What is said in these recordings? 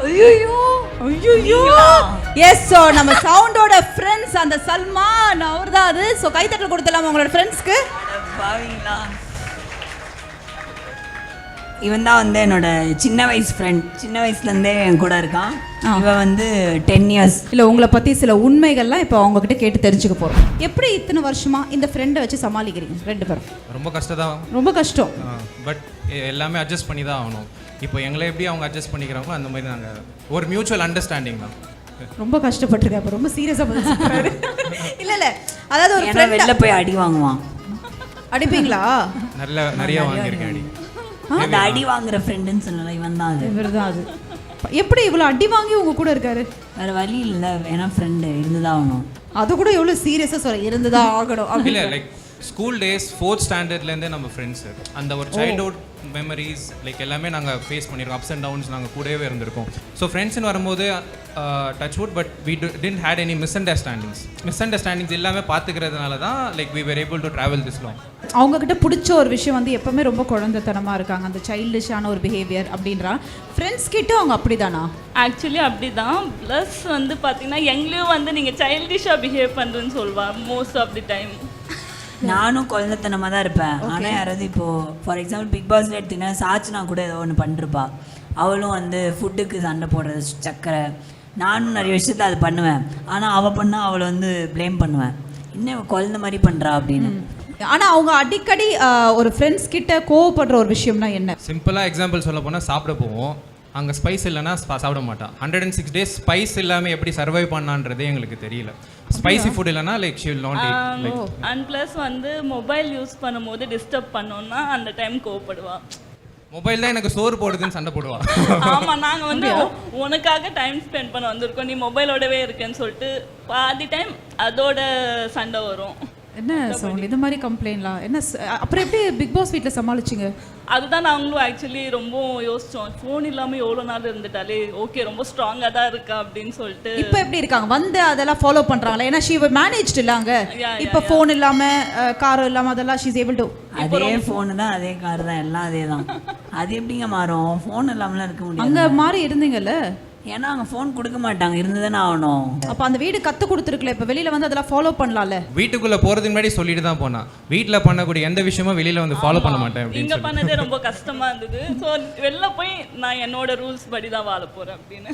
ஐயோ ஐயோ S. So நம்ம சவுண்டோட ஃப்ரெண்ட்ஸ் அந்த சல்மான் அவர் தான் அது. ஸோ கைத்தட்டல் கொடுத்துடலாமா உங்களோட ஃப்ரெண்ட்ஸ்க்கு? பாவீங்களா, இவன் தான் வந்து என்னோட சின்ன வயசு ஃப்ரெண்ட். சின்ன வயசுலேருந்தே என் கூட இருக்கான். இவன் வந்து 10 இயர்ஸ். இல்லை உங்களை பற்றி சில உண்மைகள்லாம் இப்போ அவங்கக்கிட்ட கேட்டு தெரிஞ்சுக்க போகிறோம். எப்படி இத்தனை வருஷமா இந்த ஃப்ரெண்டை வச்சு சமாளிக்கிறீங்க ரெண்டு பேரும்? ரொம்ப கஷ்டம் தான். ரொம்ப கஷ்டம். பட் எல்லாமே அட்ஜஸ்ட் பண்ணி தான் ஆகணும். இப்போ எங்களை எப்படி அவங்க அட்ஜஸ்ட் பண்ணிக்கிறாங்களோ அந்த மாதிரி நாங்கள் ஒரு மியூச்சுவல் அண்டர்ஸ்டாண்டிங் தான். ரொம்ப கஷ்டப்பட்டிருக்கேன். அப்போ ரொம்ப சீரியஸாக பதில் இல்லை இல்லை, அதாவது ஒரு ஃப்ரெண்ட் வெளில போய் அடி வாங்குவான். அடிப்பீங்களா? நிறைய வாங்கியிருக்கேன் அடி. அந்த அடி வாங்குற ஃப்ரெண்டுன்னு சொல்லலாம், இவன் தான் அது. இவர் தான் அது. எப்படி இவ்வளோ அடி வாங்கி உங்க கூட இருக்காரு? வேற வழி இல்லை, ஏன்னா ஃப்ரெண்டு இருந்துதான் ஆகணும். அது கூட எவ்வளோ சீரியஸாக சொல்ல இருந்துதான் ஆகணும். இல்லை லைக் ஸ்கூல் டேஸ் 4th ஸ்டாண்டர்ட்லேருந்தே நம்ம ஃப்ரெண்ட்ஸு. அந்த ஒரு சைல்ட்ஹுட் மெமரிஸ் லைக் எல்லாமே நாங்கள் ஃபேஸ் பண்ணியிருக்கோம். அப்ஸ் அண்ட் டவுன்ஸ் நாங்கள் கூடவே இருந்திருக்கோம். ஸோ ஃப்ரெண்ட்ஸ்னு வரும்போது touch wood, but we didn't had any misunderstandings எல்லாமே பார்த்துக்கிறதுனால தான் like we were able to travel this long. அவங்கக்கிட்ட பிடிச்ச ஒரு விஷயம் வந்து எப்போவுமே ரொம்ப குழந்தைத்தனமாக இருக்காங்க, அந்த சைல்டிஷான ஒரு பிஹேவியர் அப்படின்றா. ஃப்ரெண்ட்ஸ் கிட்ட அவங்க அப்படி தானா? ஆக்சுவலி அப்படி தான். ப்ளஸ் வந்து பார்த்தீங்கன்னா எங்களையும் வந்து நீங்கள் சைல்டிஷாக பிஹேவ் பண்ணுறேன்னு சொல்லுவாள் மோஸ்ட் ஆஃப் தி டைம். நானும் குழந்தைத்தனமாக தான் இருப்பேன். ஆனால் யாராவது இப்போது ஃபார் எக்ஸாம்பிள் பிக் பாஸில் எடுத்தீங்கன்னா சாச்சினா கூட ஏதோ ஒன்று பண்ணிருப்பா. அவளும் வந்து ஃபுட்டுக்கு சண்டை போடுறது, சக்கரை. நானும் நிறைய விஷயத்தில் அது பண்ணுவேன். ஆனால் அவள் பண்ணால் அவளை வந்து ப்ளேம் பண்ணுவேன், இன்னும் குழந்தை மாதிரி பண்ணுறா அப்படின்னு. ஆனால் அவங்க அடிக்கடி ஒரு ஃப்ரெண்ட்ஸ் கிட்ட கோவப்படுற ஒரு விஷயம்னா என்ன? சிம்பிளாக எக்ஸாம்பிள் சொல்ல போனால் சாப்பிட போவோம், அங்கே ஸ்பைஸ் இல்லைன்னா சாப்பிட மாட்டான். 106 days ஸ்பைஸ் இல்லாமல் எப்படி சர்வைவ் பண்ணான்றதே எங்களுக்கு தெரியல. ஸ்பைசி ஃபுட் இல்லைனா like she will not eat. And plus வந்து மொபைல் யூஸ் பண்ணும்போது டிஸ்டர்ப் பண்ணோன்னா அந்த டைம் கோவப்படுவா. மொபைல் தான் எனக்கு சோறு போடுதுன்னு சண்டை போடுவா. ஆமாம், நாங்கள் வந்து உனக்காக டைம் ஸ்பெண்ட் பண்ண வந்திருக்கோம், நீ மொபைலோடவே இருக்கேன்னு சொல்லிட்டு பாதி டைம் அதோட சண்டை வரும். என்ன சவுண்ட் இந்த மாதிரி கம்ப்ளைண்ட்லாம் என்ன? அப்புறம் எப்படி பிக் பாஸ் வீட்டில் சமாளிச்சிங்க? அதுதான் நாங்களும் ஆக்சுவலி ரொம்ப யோசித்தோம். ஃபோன் இல்லாமல் எவ்வளோ நாள் இருந்துட்டாலே ஓகே, ரொம்ப ஸ்ட்ராங்காக தான் இருக்கா அப்படின்னு சொல்லிட்டு. இப்போ எப்படி இருக்காங்க? வந்து அதெல்லாம் ஃபாலோ பண்ணுறாங்களா? ஏன்னா ஷீ மேனேஜ்ட் இல்லாங்க. இப்போ ஃபோன் இல்லாமல் காரம் இல்லாமல் அதெல்லாம் ஷீஸ் ஏபிள் டு. அதே ஃபோனு தான், அதே கார் தான், எல்லாம் அதே தான். அது எப்படிங்க மாறும்? ஃபோன் இல்லாமலாம் இருக்க முடியும். அங்கே மாறி இருந்தீங்கல்ல? ஏன்னா அங்கே ஃபோன் கொடுக்க மாட்டாங்க, இருந்துதானே ஆகணும். அப்போ அந்த வீடு கற்றுக் கொடுத்துருக்கல, இப்போ வெளியில் வந்து அதெல்லாம் ஃபாலோ பண்ணலாம்ல? வீட்டுக்குள்ளே போகிறதுக்கு முன்னாடி சொல்லிட்டு தான் போனா, வீட்டில் பண்ணக்கூடிய எந்த விஷயமும் வெளியில் வந்து ஃபாலோ பண்ண மாட்டேன். இங்கே பண்ணதே ரொம்ப கஷ்டமாக இருந்தது. ஸோ வெளில போய் நான் என்னோட ரூல்ஸ் படி தான் வாழ போகிறேன் அப்படின்னு.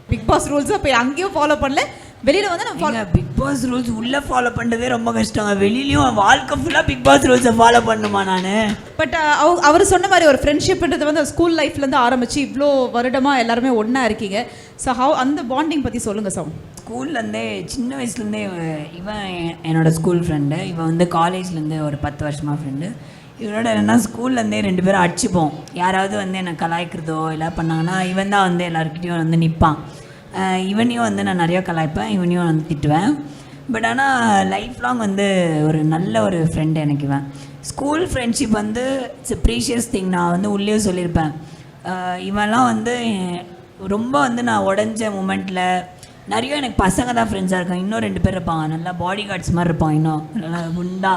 பிக் பாஸ் ரூல்ஸ் அப்போ அங்கேயும் ஃபாலோ பண்ணல, வெளியில் வந்து நான் ஃபாலோ. பிக் பாஸ் ரூல்ஸ் உள்ளே ஃபாலோ பண்ணுறதே ரொம்ப கஷ்டம். வெளியிலையும் வாழ்க்கை ஃபுல்லாக பிக் பாஸ் ரூல்ஸை ஃபாலோ பண்ணுமா நான்? பட் அவர் சொன்ன மாதிரி ஒரு ஃப்ரெண்ட்ஷிப்ன்றது வந்து ஸ்கூல் லைஃப்லேருந்து ஆரம்பித்து இவ்வளோ வருடமாக எல்லாருமே ஒன்றா இருக்கீங்க. ஸோ அந்த பாண்டிங் பற்றி சொல்லுங்கள் சார். ஸ்கூல்லேருந்தே சின்ன வயசுலேருந்தே இவன் என்னோட ஸ்கூல் ஃப்ரெண்டு. இவன் வந்து காலேஜ்லேருந்து ஒரு 10 வருஷமாக ஃப்ரெண்டு. இவனோட என்னென்னா ஸ்கூல்லேருந்தே 2 பேரும் அடிச்சுப்போம். யாராவது வந்து என்னை கலாய்க்கிறதோ இல்லை பண்ணாங்கன்னா இவன் தான் வந்து எல்லாருக்கிட்டையும் வந்து நிற்பான். இவனையும் வந்து நான் நிறையா கலாய்ப்பேன், இவனையும் வந்து திட்டுவேன். பட் ஆனால் லைஃப் லாங் வந்து ஒரு நல்ல ஒரு ஃப்ரெண்டு எனக்கு இவன். ஸ்கூல் ஃப்ரெண்ட்ஷிப் வந்து இட்ஸ் ப்ரீஷியஸ் திங். நான் வந்து உள்ளே சொல்லியிருப்பேன். இவன்லாம் வந்து ரொம்ப வந்து நான் உடஞ்ச மூமெண்ட்டில் நிறைய எனக்கு பசங்க தான் ஃப்ரெண்ட்ஸாக இருக்காங்க. இன்னும் 2 பேர் இருப்பாங்க, நல்லா பாடி கார்ட்ஸ் மாதிரி இருப்பாங்க, இன்னும் நல்லா குண்டா